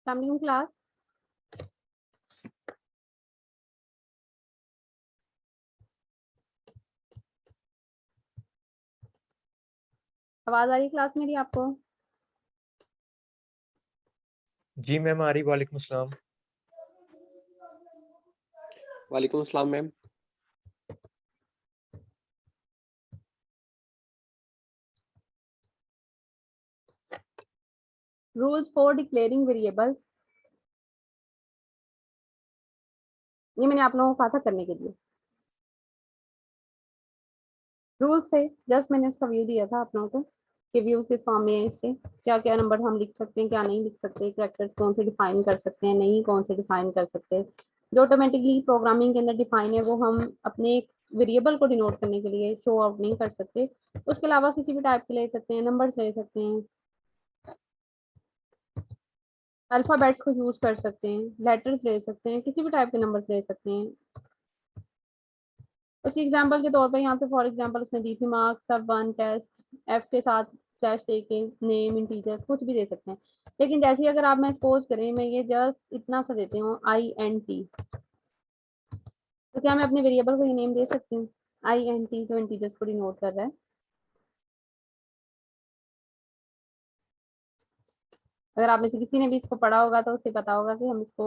अस्सलाम क्लास। आवाज आ रही क्लास मेरी आपको? जी मैम आ रही। वालेकुम अस्सलाम। वालेकुम अस्सलाम ma'am. Rules for declaring variables, ये मैंने आप लोगों को कहा था करने के लिए। रूल्स से जस्ट मैंने उसका व्यू दिया था आप लोगों को कि व्यूज किस फॉर्म में है, इसके क्या क्या नंबर हम लिख सकते हैं, क्या नहीं लिख सकते, कैरेक्टर्स कौन से डिफाइन कर सकते हैं, नहीं कौन से डिफाइन कर सकते। जो ऑटोमेटिकली प्रोग्रामिंग के अंदर डिफाइन है वो हम अपने वेरिएबल को डिनोट करने के लिए शो आउट नहीं कर सकते। उसके अलावा किसी भी टाइप के ले सकते हैं, नंबर्स ले सकते हैं, अल्फाबेट्स को यूज कर सकते हैं, लेटर्स ले सकते हैं, किसी भी टाइप के नंबर्स ले सकते हैं। उसकी एग्जांपल के तौर पे यहाँ पे फॉर एग्जांपल उसने दी थी मार्क्स, सब वन, टेस्ट, एफ के साथ स्लैश के, नेम, इंटीजर, कुछ भी दे सकते हैं। लेकिन जैसे ही अगर आप मैं सपोज करें मैं ये जस्ट इतना सा देती हूँ INT, तो क्या मैं अपने वेरिएबल को ये नेम दे सकती हूँ INT जो इंटीजर्स को डिनोट कर रहा है? अगर आप में से किसी ने भी इसको पढ़ा होगा तो उसे पता होगा कि हम इसको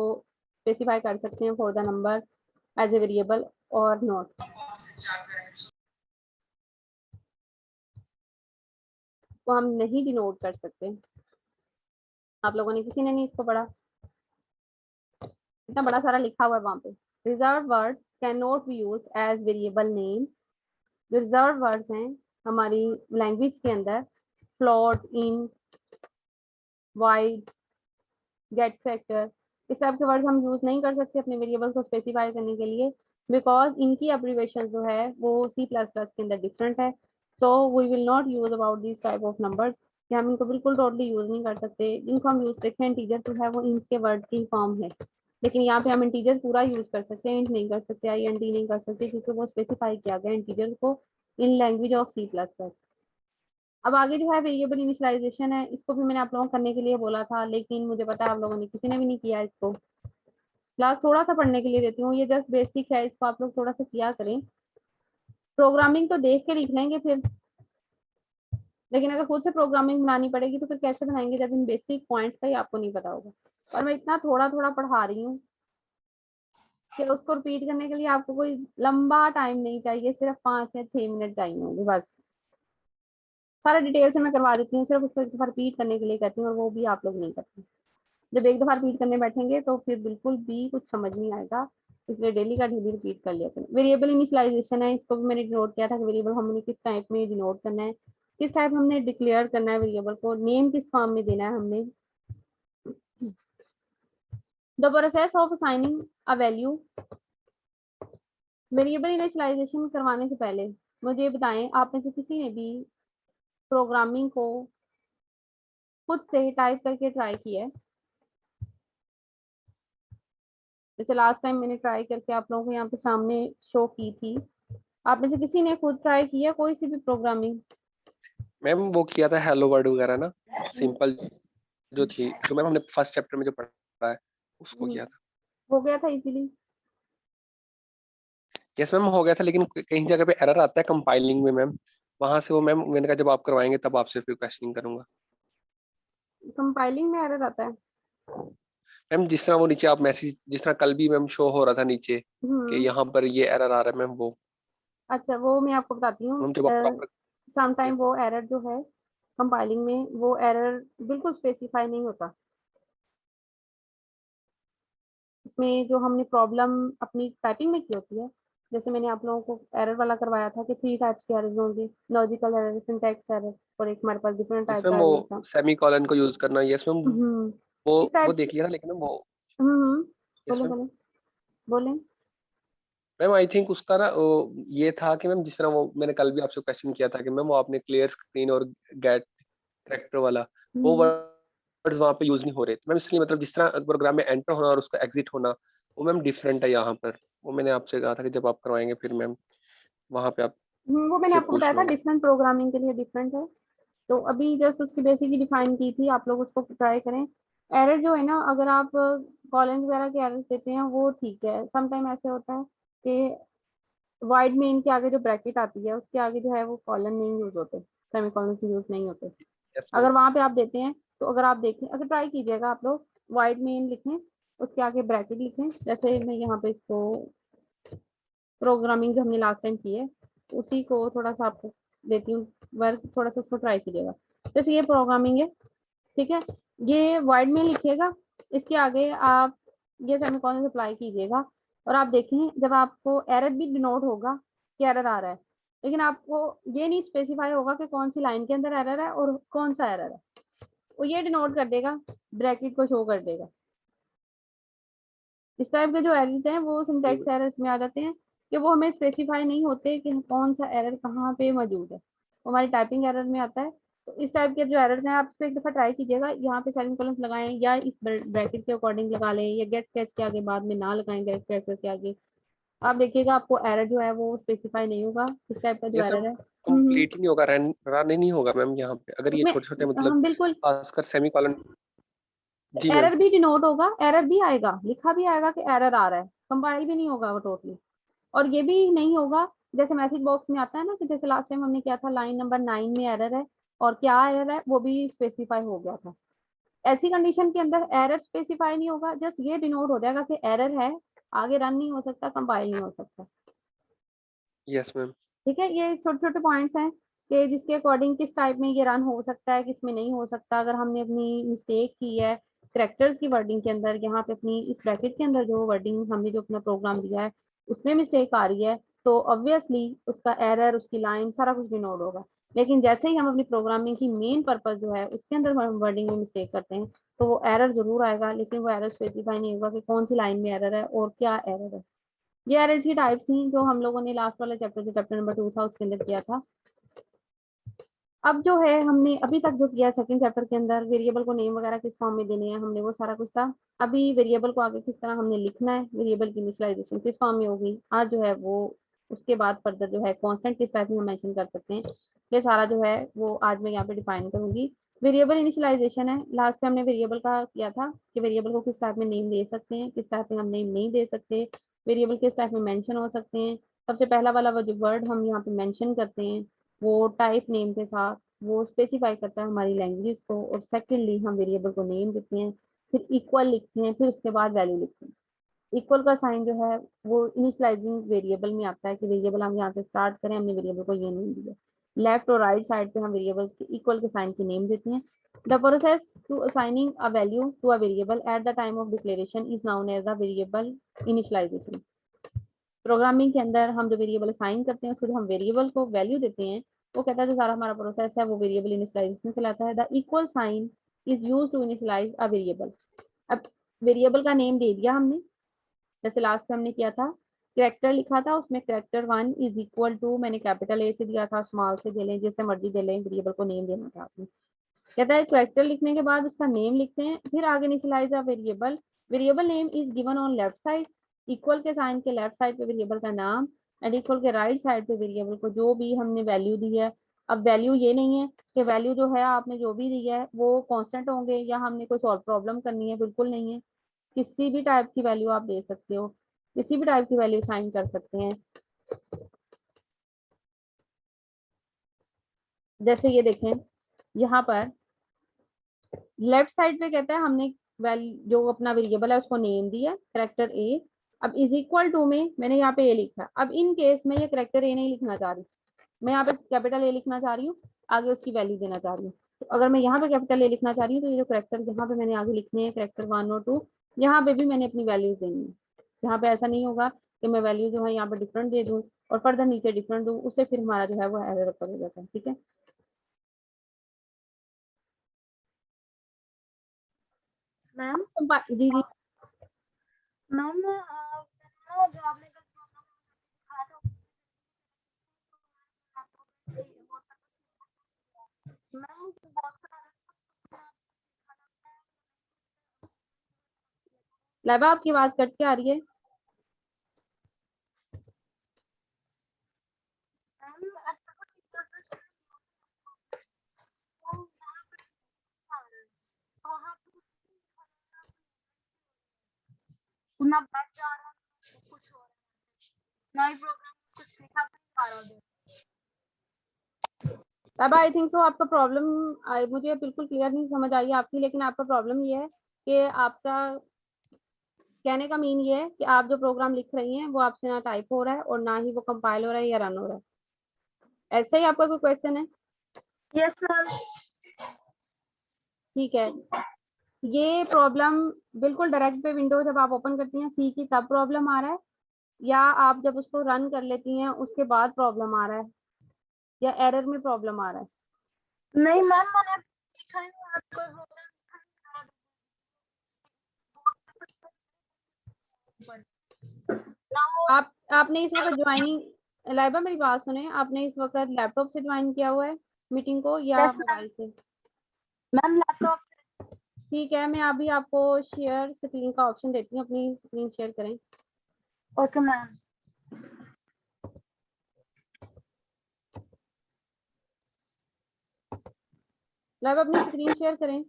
स्पेसिफाई कर सकते हैं for the number as a variable और नॉट। तो हम नहीं डिनोट कर सकते। आप लोगों ने किसी ने नहीं इसको पढ़ा, इतना बड़ा सारा लिखा हुआ है वहां पे। Reserve word can not be use as variable name. जो रिजर्व वर्ड्स हैं हमारी लैंग्वेज के अंदर, float, in, wide, get factor, इस टाइप के वर्ड हम यूज नहीं कर सकते अपने वेरिएबल को स्पेसिफाई करने के लिए, बिकॉज इनकी एब्रिविएशन जो है वो C++ के अंदर डिफरेंट है। So we will not use about this type of numbers, कि हम इनको बिल्कुल टोटली यूज नहीं कर सकते। जिनको हम यूज करते हैं इंटीजर जो है वो इनके वर्ड की फॉर्म है, लेकिन यहाँ पे हम इंटीजर पूरा यूज कर सकते हैं, इंट नहीं कर सकते, INT नहीं कर सकते, क्योंकि वो स्पेसिफाई किया गया इंटीजर को इन लैंग्वेज ऑफ C++। अब आगे जो है वेरिएबल इनिशियलाइजेशन है, इसको भी मैंने आप लोगों को करने के लिए बोला था, लेकिन मुझे पता है आप लोगों ने किसी ने भी नहीं किया इसको। क्लास थोड़ा सा पढ़ने के लिए देती हूँ, ये जस्ट बेसिक है, इसको आप लोग थोड़ा सा किया करें। प्रोग्रामिंग तो देख के लिख लेंगे फिर, लेकिन अगर खुद से प्रोग्रामिंग बनानी पड़ेगी तो फिर कैसे बनाएंगे जब इन बेसिक पॉइंट्स का ही आपको नहीं पता होगा। और मैं इतना थोड़ा थोड़ा पढ़ा रही हूँ कि उसको रिपीट करने के लिए आपको कोई लंबा टाइम नहीं चाहिए, सिर्फ 5 या 6 मिनट चाहिए होंगे बस। सारा डिटेल से मैं करवा देती हूँ, सिर्फ उसको एक दफा रिपीट करने के लिए कहती हूँ, और वो भी आप लोग नहीं करते। जब एक दफा रिपीट करने बैठेंगे तो फिर बिल्कुल भी कुछ समझ नहीं आएगा, इसलिए डेली का डेली रिपीट कर लिया करें। वेरिएबल इनिशियलाइजेशन है, इसको भी मैंने डिनोट किया था कि वेरिएबल हमने किस टाइप में डिनोट करना है, किस टाइप हमने डिक्लेयर करना है वेरिएबल को, नेम किस फॉर्म में देना है हमने। The process of assigning a value, variable initialization करवाने से पहले मुझे बताएं आप में से किसी ने भी प्रोग्रामिंग को खुद से टाइप करके ट्राई किया है? जैसे लास्ट टाइम मैंने ट्राई करके आप लोगों को यहाँ पे सामने शो की थी, आप में से किसी ने खुद ट्राई किया कोई सी भी प्रोग्रामिंग? मैम वो किया था हेलो वर्ड वगैरह ना, सिंपल जो थी, जो मैम हमने फर्स्ट चैप्टर में जो पढ़ा है उसको किया था। हो गया था इजीली? यस मैम हो गया था, लेकिन कहीं जगह पे एरर आता है कंपाइलिंग में मैम, वहां से वो मैम मैंने कहा जब आप करवाएंगे तब आपसे फिर क्वेश्चनिंग करूंगा। कंपाइलिंग में एरर आता है? मैम जिस तरह वो नीचे आप मैसेज, जिस तरह कल भी मैम शो हो रहा था नीचे कि हम्म, यहाँ पर ये एरर आ रहा है मैम, वो अच्छा वो मैं आपको बताती हूँ। मैम जब आप प्रॉपर। सम टाइम वो एरर जो है कंपाइलिंग में, वो एरर बिल्कुल स्पेसिफाई नहीं होता। इसमें जो हमने प्रॉब्लम अपनी टाइपिंग में की होती है, जैसे मैंने आप लोगों को एरर वाला करवाया था कि 3 टाइप्स के एरर होंगे, लॉजिकल एरर, सिंटैक्स एरर, और एक हमारे पास डिफरेंट यस टाइप मैम का वो एरर था। सेमी कॉलन को यूज करना, यस मैम हम्म, वो इस टाइप वो देख लिया था, लेकिन मैम वो हम्म, यस बोले मैम। बोले बोले। मैम आई थिंक उसका ना वो ये था कि मैम जिस तरह वो मैंने कल भी आपसे क्वेश्चन किया था कि मैम वो आपने क्लियर स्क्रीन और गेट करेक्टर वाला वो हम्म, वर्ड्स वहाँ पे यूज नहीं हो रहे, तो मैम इसलिए मतलब जिस तरह प्रोग्राम में एंटर होना और उसका एग्जिट होना वो मैम डिफरेंट है यहाँ पर। वो मैंने आपसे कहा था कि जब आप करवाएंगे फिर मैम वहाँ पे आप वो मैंने से आपको पूछ बताया था लूंगा। डिफरेंट प्रोग्रामिंग के लिए डिफरेंट है। तो अभी जस्ट उसकी बेसिक ही डिफाइन की थी, आप लोग उसको ट्राई करें। एरर जो है ना, अगर आप कॉलन वगैरह के एरर देते हैं वो ठीक है। समटाइम ऐसे होता है कि वाइड मेन के आगे जो ब्रैकेट आती है उसके आगे जो है वो कॉलन नहीं यूज होते, सेमीकोलन यूज नहीं होते। यस अगर मैम। वहां पे आप देते हैं तो अगर आप देखें, अगर ट्राई कीजिएगा आप लोग वाइड मेन लिखें, उसके आगे ब्रैकेट लिखें। जैसे मैं यहाँ पे इसको प्रोग्रामिंग जो हमने लास्ट टाइम की है उसी को थोड़ा सा आपको देती हूँ वर्क, थोड़ा सा उसको ट्राई कीजिएगा। जैसे ये प्रोग्रामिंग है, ठीक है, ये वाइड में लिखिएगा, इसके आगे आप ये सेमीकोलन अप्लाई कीजिएगा और आप देखें जब आपको एरर भी डिनोट होगा कि एरर आ रहा है, लेकिन आपको ये नहीं स्पेसिफाई होगा कि कौन सी लाइन के अंदर एरर है और कौन सा एरर है, वो ये डिनोट कर देगा, ब्रैकेट को शो कर देगा। इस टाइप के जो एरर्स हैं वो जी सिंटैक्स एरर्स में आ जाते हैं कि वो हमें स्पेसिफाई नहीं होते कि कौन सा एरर कहाँ पे मौजूद है, वो हमारी टाइपिंग एरर में आता है। तो इस टाइप के जो एरर्स हैं आप इसको एक दफा ट्राई कीजिएगा, यहाँ पे सेमीकोलन लगाएं या इस ब्रैकेट के अकॉर्डिंग लगा लें या गेट स्केच के आगे बाद में ना लगाएं, गेट स्केच के आगे आप देखिएगा आपको एरर जो है वो स्पेसिफाई नहीं होगा। इस टाइप का जो ये सब एरर है कंप्लीट ही नहीं होगा, रन ही नहीं होगा मैम यहाँ पे, अगर ये उसमें छोटे छोटे मतलब हम बिल्कुल खासकर सेमीकोलन। जी मैम। एरर भी डिनोट होगा, एरर भी आएगा, लिखा भी आएगा कि एरर आ रहा है, कंपाइल भी नहीं होगा वो टोटली। और ये भी नहीं होगा जैसे मैसेज बॉक्स में आता है ना कि जैसे लास्ट टाइम हमने किया था लाइन नंबर 9 में एरर है और क्या एरर है वो भी स्पेसिफाई हो गया था। ऐसी कंडीशन के अंदर एरर स्पेसिफाई नहीं होगा, जस्ट ये डिनोट हो जाएगा कि एरर है, आगे रन नहीं हो सकता, कंपाइल नहीं हो सकता। Yes ma'am. ठीक है, ये छोटे छोटे पॉइंट्स हैं कि जिसके अकॉर्डिंग किस टाइप में ये रन हो सकता है, किस में नहीं हो सकता। अगर हमने अपनी मिस्टेक की है करेक्टर्स की वर्डिंग के अंदर, यहाँ पे अपनी इस ब्रैकेट के अंदर जो वर्डिंग हमने जो अपना प्रोग्राम दिया है उसमें मिस्टेक आ रही है, तो ऑब्वियसली उसका एरर, उसकी लाइन सारा कुछ डिनोट होगा। लेकिन जैसे ही हम अपनी प्रोग्रामिंग की मेन पर्पज जो है उसके अंदर हम वर्डिंग में मिस्टेक करते हैं तो वो एरर जरूर आएगा, लेकिन वो एरर स्पेसिफाई नहीं होगा कि कौन सी लाइन में एरर है और क्या एरर है। ये एरर की टाइप थी जो हम लोगों ने लास्ट वाला चैप्टर जो चैप्टर नंबर 2 था उसके अंदर किया था। अब जो है हमने अभी तक जो किया सेकंड चैप्टर के अंदर वेरिएबल को नेम वगैरह किस फॉर्म में देने हैं हमने वो सारा कुछ था। अभी वेरिएबल को आगे किस तरह हमने लिखना है, वेरिएबल की इनिशियलाइजेशन किस फॉर्म में होगी आज जो है वो, उसके बाद फर्दर जो है कांस्टेंट किस टाइप में हम मेंशन कर सकते हैं, ये सारा जो है वो आज मैं यहाँ पे डिफाइन करूंगी। वेरिएबल इनिशियलाइजेशन है, लास्ट में हमने वेरिएबल का किया था कि वेरिएबल को किस टाइप में नेम दे सकते हैं, किस टाइप में हम नेम नहीं दे सकते, वेरिएबल किस टाइप में मेंशन हो सकते हैं। सबसे पहला वाला वो जो वर्ड हम यहाँ पे मेंशन करते हैं वो टाइप नेम के साथ वो स्पेसिफाई करता है हमारी लैंग्वेज को, और सेकेंडली हम वेरिएबल को नेम देते हैं, फिर इक्वल लिखते हैं, फिर उसके बाद वैल्यू लिखते हैं। इक्वल का साइन जो है वो इनिशियलाइजिंग वेरिएबल में आता है कि वेरिएबल हम यहाँ से स्टार्ट करें, हमने वेरिएबल को ये नेम दिया। लेफ्ट और राइट साइड पे हम वेरिएबल्स के इक्वल के साइन की नेम देते हैं। The process to assigning a value to a variable at the time of declaration is known as the variable initialization. Programming के अंदर हम जो वेरिएबल असाइन करते हैं उसको जो हम वेरिएबल को वैल्यू देते हैं वो कहता है जो सारा हमारा प्रोसेस है वो वेरिएबल इनिशियलाइजेशन कहलाता है। The equal sign is use to initialize a variable. अब वेरिएबल का नेम दे दिया हमने, जैसे लास्ट में हमने किया था कैरेक्टर लिखा था, उसमें कैरेक्टर 1 इज इक्वल टू, मैंने कैपिटल ए से दिया था, स्मॉल से दे लें, जैसे मर्जी दे लें, वेरिएबल को नेम देना था आपने। कहता है कैरेक्टर लिखने के बाद उसका नेम लिखते हैं, फिर आगे initialize a variable. Variable name is given on left side, equal के साइन के लेफ्ट साइड पे वेरिएबल का नाम, एंड इक्वल के राइट साइड पे वेरिएबल को जो भी हमने वैल्यू दी है। अब वैल्यू ये नहीं है कि वैल्यू जो है आपने जो भी दी है वो कांस्टेंट होंगे या हमने कोई सॉल्व प्रॉब्लम करनी है, बिल्कुल नहीं है। किसी भी टाइप की वैल्यू आप दे सकते हो, किसी भी टाइप की वैल्यू साइन कर सकते हैं। जैसे ये देखें यहाँ पर लेफ्ट साइड पे कहता है हमने वैल्यू जो अपना वेरिएबल है उसको नेम दिया करेक्टर ए। अब इज इक्वल टू में मैंने यहाँ पे ए लिखा, अब इन केस में ये करेक्टर ए नहीं लिखना चाह रही, मैं यहाँ पे कैपिटल ए लिखना चाह रही हूँ, आगे उसकी वैल्यू देना चाह रही हूँ। तो अगर मैं यहाँ पे कैपिटल ए लिखना चाह रही हूँ तो ये जो करेक्टर यहाँ पे मैंने आगे लिखने हैं करेक्टर 1 और 2, यहाँ पे भी मैंने अपनी वैल्यूज देनी है। यहाँ पे ऐसा नहीं होगा कि मैं वैल्यू जो है यहाँ पे डिफरेंट दे दूँ और फर्दर नीचे डिफरेंट दूँ, उससे फिर हमारा जो है वो एरर हो जाता है। ठीक है मैम जी जी। मैम जो आपने कल प्रोग्राम दिखाया था मैम बहुत सारा लैबा आपकी आवाज कट के आ रही है। मैम अच्छा कुछ वहाँ पे ना बैठ जा रहा है कुछ हो रहा है, ना ही प्रोग्राम कुछ लिखा भी नहीं पा रहा हूँ। अब आई थिंक सो आपका प्रॉब्लम मुझे बिल्कुल क्लियर नहीं समझ आई आपकी, लेकिन आपका प्रॉब्लम ये है कि आपका कहने का मीन ये है कि आप जो प्रोग्राम लिख रही हैं वो आपसे ना टाइप हो रहा है और ना ही वो कंपाइल हो रहा है या रन हो रहा है। ऐसा ही आपका कोई क्वेश्चन है? Yes ma'am. ठीक है, ये प्रॉब्लम बिल्कुल डायरेक्ट पे विंडो जब आप ओपन करती हैं सी की तब प्रॉब्लम आ रहा है, या आप जब उसको रन कर लेती हैं उसके बाद प्रॉब्लम आ रहा है, या एरर में प्रॉब्लम आ रहा है? नहीं मैम, मैंने लिखा ही नहीं, आज कोई प्रोग्राम लिखा नहीं ना वो। आपने इस वक्त ज्वाइनिंग, लाइबा मेरी बात सुने, आपने इस वक्त लैपटॉप से ज्वाइन किया हुआ है मीटिंग को या Yes, ma'am. मोबाइल से? मैम लैपटॉप से। ठीक है, मैं अभी आपको शेयर स्क्रीन का ऑप्शन देती हूँ, अपनी स्क्रीन शेयर करें। Okay ma'am. लाइबा अपनी स्क्रीन शेयर करें।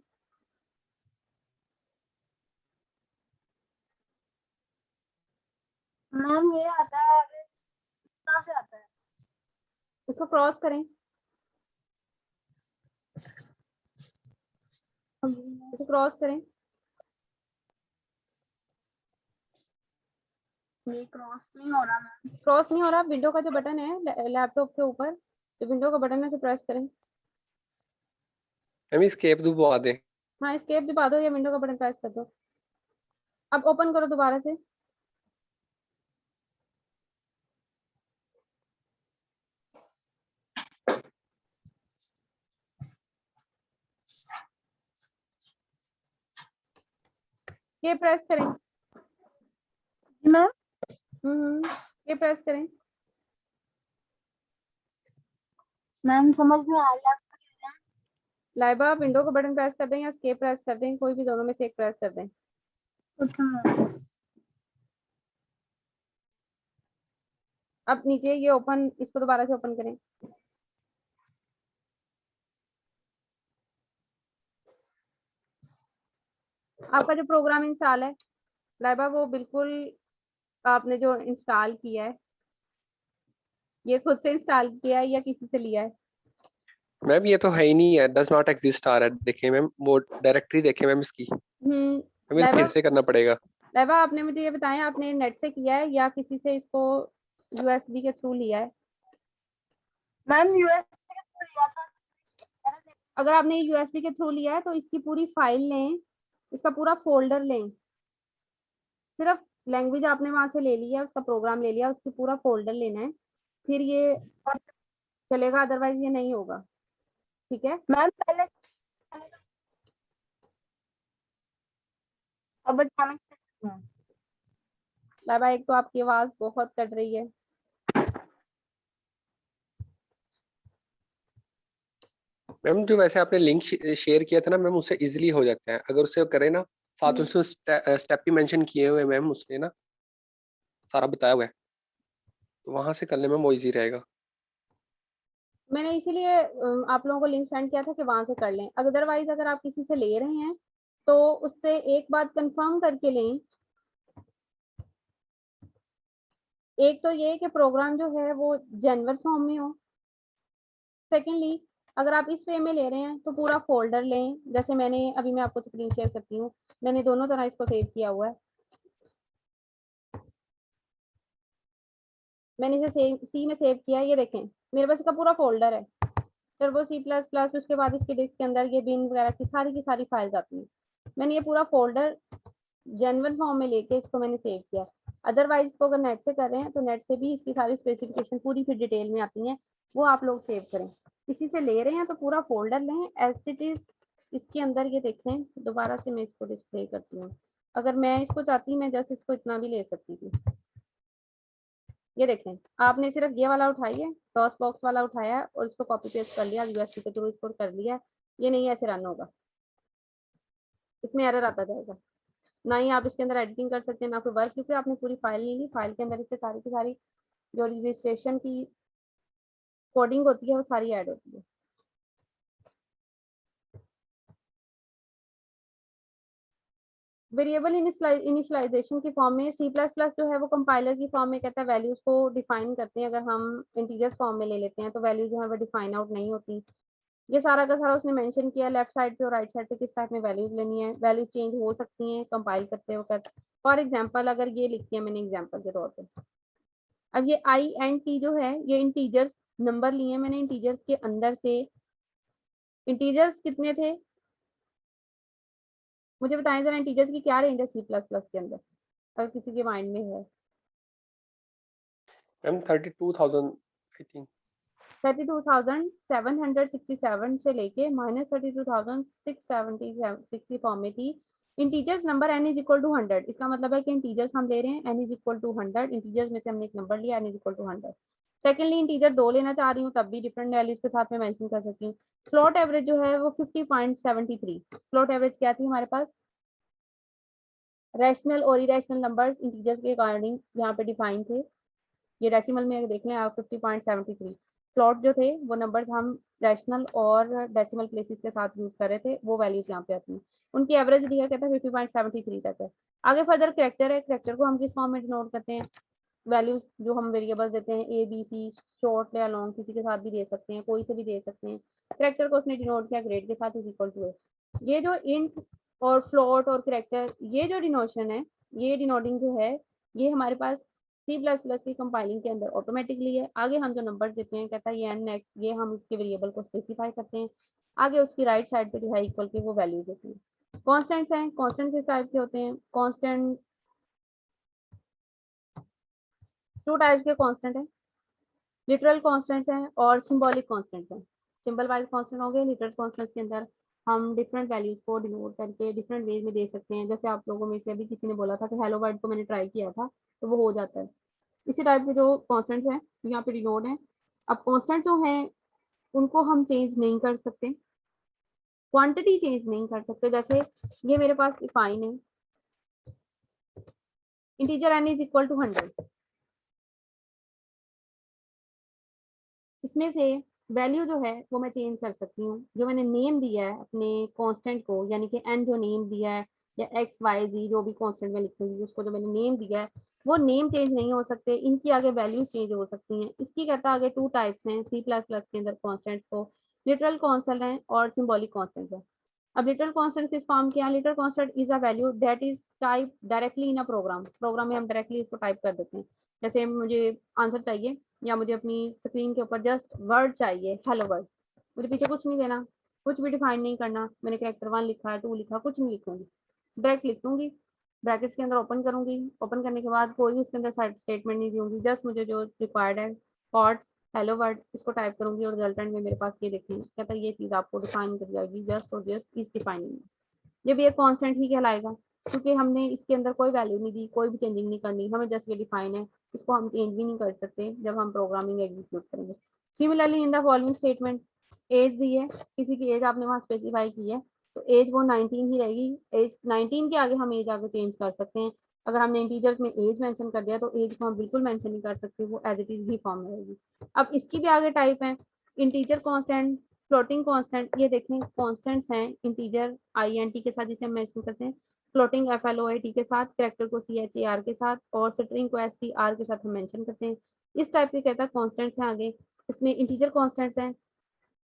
मैम ये आता है, आगे कहाँ से आता है? इसको क्रॉस करें, इसे क्रॉस करें। ये क्रॉस नहीं हो रहा मैम। क्रॉस नहीं हो रहा, विंडो का जो बटन है लैपटॉप के ऊपर, जो विंडो का बटन है उसे प्रेस करें। मैम एस्केप दबा दें। हाँ, एस्केप दबा दो या विंडो का बटन प्रेस कर दो। अब ओपन करो दोबारा से। ये प्रेस करें। मैम ये प्रेस करें। मैम समझ नहीं आ रहा। लाइबा विंडो का बटन प्रेस कर दें या एस्केप प्रेस कर दें, कोई भी दोनों में से एक प्रेस कर दें। Okay ma'am. अब नीचे ये ओपन, इसको दोबारा से ओपन करें। आपका जो प्रोग्राम इंस्टॉल है लाइबा, वो बिल्कुल आपने जो इंस्टॉल किया है ये खुद से इंस्टॉल किया है या किसी से लिया है? मैम ये तो है ही नहीं है, डज नॉट एग्जिस्ट आ रहा है। देखें मैम, वो डायरेक्टरी देखें मैम इसकी, हमें लाइबा, फिर से करना पड़ेगा। लाइबा आपने मुझे ये बताया, आपने नेट से किया है या किसी से इसको यूएसबी के थ्रू लिया है? मैम यूएसबी के थ्रू लिया था। अगर आपने यूएसबी के थ्रू लिया है तो इसकी पूरी फाइल लें, इसका पूरा फोल्डर लें। सिर्फ लैंग्वेज आपने वहां से ले लिया, उसका प्रोग्राम ले लिया, उसकी पूरा फोल्डर लेना है, फिर ये चलेगा, अदरवाइज ये नहीं होगा। ठीक है, मैम पहले अब अचानक से लाइबा एक तो आपकी आवाज बहुत कट रही है। मैम जो वैसे आपने लिंक शेयर किया था ना मैम, उससे इजीली हो जाता है अगर उसे करें ना, साथ में उसमें स्टेप भी मेंशन किए हुए मैम, उसने ना सारा बताया हुआ है, तो वहां से करने में वो इजी रहेगा। मैंने इसीलिए आप लोगों को लिंक सेंड किया था कि वहां से कर लें। अदरवाइज अगर आप किसी से ले रहे हैं तो उससे एक बात कंफर्म करके लें। एक तो ये कि प्रोग्राम जो है वो जेन्युइन फॉर्म में हो। सेकेंडली, अगर आप इस वे में ले रहे हैं तो पूरा फोल्डर लें, जैसे मैंने अभी, मैं आपको स्क्रीन शेयर करती हूँ, मैंने दोनों तरह इसको सेव किया हुआ है। मैंने इसे सी में सेव किया है, ये देखें मेरे पास इसका पूरा फोल्डर है, टर्बो C++। उसके बाद इसके डिस्क के अंदर ये बिन वगैरह की सारी फाइल्स आती हैं। मैंने ये पूरा फोल्डर जेन्युइन फॉर्म में लेके इसको मैंने सेव किया। अदरवाइज इसको अगर नेट से कर रहे हैं तो नेट से भी इसकी सारी स्पेसिफिकेशन पूरी फिर डिटेल में आती हैं, वो आप लोग सेव करें। किसी से ले रहे हैं तो पूरा फोल्डर लें एज इट इज। इसके अंदर ये देखें, दोबारा से मैं इसको डिस्प्ले करती हूँ। अगर मैं इसको चाहती, मैं जैसे इसको इतना भी ले सकती थी। ये देखें, आपने सिर्फ ये वाला उठाई है, डॉस बॉक्स वाला उठाया है और इसको कॉपी पेस्ट कर लिया, यूएसबी के थ्रू इसको कर लिया। ये नहीं ऐसे रन होगा, इसमें एरर आता जाएगा। ना ही आप इसके अंदर एडिटिंग कर सकते हैं, ना कोई वर्क, क्योंकि आपने पूरी फाइल नहीं ली। फाइल के अंदर इसके सारी की सारी जो रजिस्ट्रेशन की कोडिंग होती है वो सारी ऐड होती है। वेरिएबल इनिशियलाइजेशन की फॉर्म में सी प्लस प्लस जो है वो कंपाइलर की फॉर्म में कहता है वैल्यूज को डिफाइन करते हैं। अगर हम इंटीजर्स फॉर्म में ले लेते हैं तो वैल्यूज जो है वो डिफाइन आउट नहीं होती। ये सारा का सारा उसने मेंशन किया लेफ्ट साइड पे और राइट साइड पे किस टाइप में वैल्यूज लेनी है। वैल्यूज चेंज हो सकती हैं कंपाइल करते वक्त। फॉर एग्जांपल अगर ये लिखी है मैंने एग्जांपल के तौर पे, अब ये आई एंड टी जो है ये इंटीजर्स नंबर लिए मैंने इंटीजर्स के अंदर से। इंटीजर्स कितने थे मुझे बताएं जरा, इंटीजर्स की क्या रेंज है सी प्लस प्लस के अंदर अगर किसी के माइंड में है। मैम 32,000 आई थिंक 32,767 से लेके -32,670 फॉर्म में थी। Integers number n is equal to 100, इसका मतलब है कि इंटीजर्स हम ले रहे हैं n is equal to 100। Integers में से हमने एक नंबर लिया n is equal to 100। Secondly integer 2 लेना चाह रही हूँ तब भी डिफरेंट वैल्यूज के साथ में मेंशन कर सकती हूँ। फ्लोट एवरेज जो है वो 50.73। फ्लोट एवरेज क्या थी हमारे पास, रैशनल और इरेशनल नंबर्स इंटीजर्स के अकॉर्डिंग यहाँ पे डिफाइन थे। ये डेसिमल में देख लें आप 50.73। प्लॉट जो थे वो नंबर्स हम रैशनल और डेसिमल प्लेसेस के साथ यूज कर रहे थे, वो वैल्यूज यहाँ पे आती हैं। उनकी एवरेज दिया कहता है 50.73 तक है। आगे फर्दर करेक्टर है, करेक्टर को हम किस फॉर्म में डिनोट करते हैं, वैल्यूज जो हम वेरिएबल्स देते हैं ए बी सी शॉर्ट या लॉन्ग किसी के साथ भी दे सकते हैं, कोई से भी दे सकते हैं। करेक्टर को उसने डिनोट किया ग्रेड के साथ इज इक्वल टू है। ये जो इंट और फ्लोट और करेक्टर ये जो डिनोशन है, ये डिनोटिंग जो है ये हमारे पास सी प्लस प्लस की कंपाइलिंग के अंदर ऑटोमेटिकली है। आगे हम जो नंबर देते हैं कहता है ये एन एक्स, ये हम इसके वेरिएबल को स्पेसिफाई करते हैं। आगे उसकी राइट साइड पे जो है इक्वल के वो वैल्यूज देते हैं। कॉन्स्टेंट्स हैं, कॉन्स्टेंट किस टाइप के होते हैं, कॉन्स्टेंट टू टाइप्स के कॉन्स्टेंट है, लिटरल कॉन्स्टेंट्स हैं और सिंबॉलिक कॉन्स्टेंट्स हैं। सिंबल वाइज कॉन्स्टेंट हो गए, लिटरल कॉन्स्टेंट्स के अंदर हम डिफरेंट वैल्यूज को डिनोट करके डिफरेंट वेज में दे सकते हैं। जैसे आप लोगों में से अभी किसी ने बोला था कि हेलो वर्ड को मैंने ट्राई किया था तो वो हो जाता है। इसी टाइप के जो कॉन्स्टेंट्स हैं यहाँ पे डिनोट हैं। अब कॉन्स्टेंट जो हैं उनको हम चेंज नहीं कर सकते, क्वांटिटी चेंज नहीं कर सकते। जैसे ये मेरे पास डिफाइन है integer n is equal to 100, इसमें से वैल्यू जो है वो मैं चेंज कर सकती हूँ। जो मैंने नेम दिया है अपने कांस्टेंट को, यानी कि n जो नेम दिया है या x y z जो भी कांस्टेंट में लिखूंगी उसको जो मैंने नेम दिया है वो नेम चेंज नहीं हो सकते, इनकी आगे वैल्यू चेंज हो सकती हैं। इसकी कहता है आगे टू टाइप्स हैं सी प्लस प्लस के अंदर कॉन्स्टेंट्स को, लिटरल कॉन्स्टेंट है और सिंबॉलिक कॉन्स्टेंट है। अब लिटरल कॉन्स्टेंट किस फॉर्म किया, literal constant is a value that is type directly in a program. Program में हम डायरेक्टली इसको टाइप कर देते हैं। जैसे मुझे आंसर चाहिए या मुझे अपनी स्क्रीन के ऊपर जस्ट वर्ड चाहिए हेलो वर्ड, मुझे पीछे कुछ नहीं देना, कुछ भी डिफाइन नहीं करना। मैंने कैरेक्टर 1 लिखा है 2 लिखा, कुछ नहीं लिखूंगी, डायरेक्ट लिख दूंगी। ब्रैकेट्स के अंदर ओपन करूंगी, ओपन करने के बाद कोई भी उसके अंदर साइड स्टेटमेंट नहीं दूंगी, जस्ट मुझे जो रिक्वायर्ड है कॉड हेलो वर्ड इसको टाइप करूंगी और रिजल्टेंट में मेरे पास ये देखें कहता है ये चीज़ आपको डिफाइन कर जाएगी जस्ट और जस्ट इस डिफाइनिंग। जब ये कॉन्स्टेंट ही कहलाएगा क्योंकि हमने इसके अंदर कोई वैल्यू नहीं दी, कोई भी चेंजिंग नहीं करनी, हमें जस्ट ये डिफाइन है, इसको हम चेंज भी नहीं कर सकते जब हम प्रोग्रामिंग एग्जीक्यूट करेंगे। Similarly in the following statement as दी है, किसी की एज आपने वहाँ स्पेसिफाई की है तो एज वो 19 ही रहेगी। एज 19 के आगे हम एज आगे चेंज कर सकते हैं। अगर हमने इंटीजर्स में एज मेंशन कर दिया तो एज को हम बिल्कुल मेंशन नहीं कर सकते, वो एज इट इज ही फॉर्म में रहेगी। अब इसकी भी आगे टाइप है इंटीजर कांस्टेंट, फ्लोटिंग कांस्टेंट। ये देखें कांस्टेंट्स हैं इंटीजर आई एन टी के साथ जिसे हम मेंशन करते हैं, floating F L O I T के साथ, कैरेक्टर को सी एच ए आर के साथ और स्ट्रिंग को एस टी आर के साथ हम मेंशन करते हैं। इस टाइप के कहता है कॉन्स्टेंट्स हैं। आगे इसमें इंटीजर कॉन्स्टेंट्स हैं,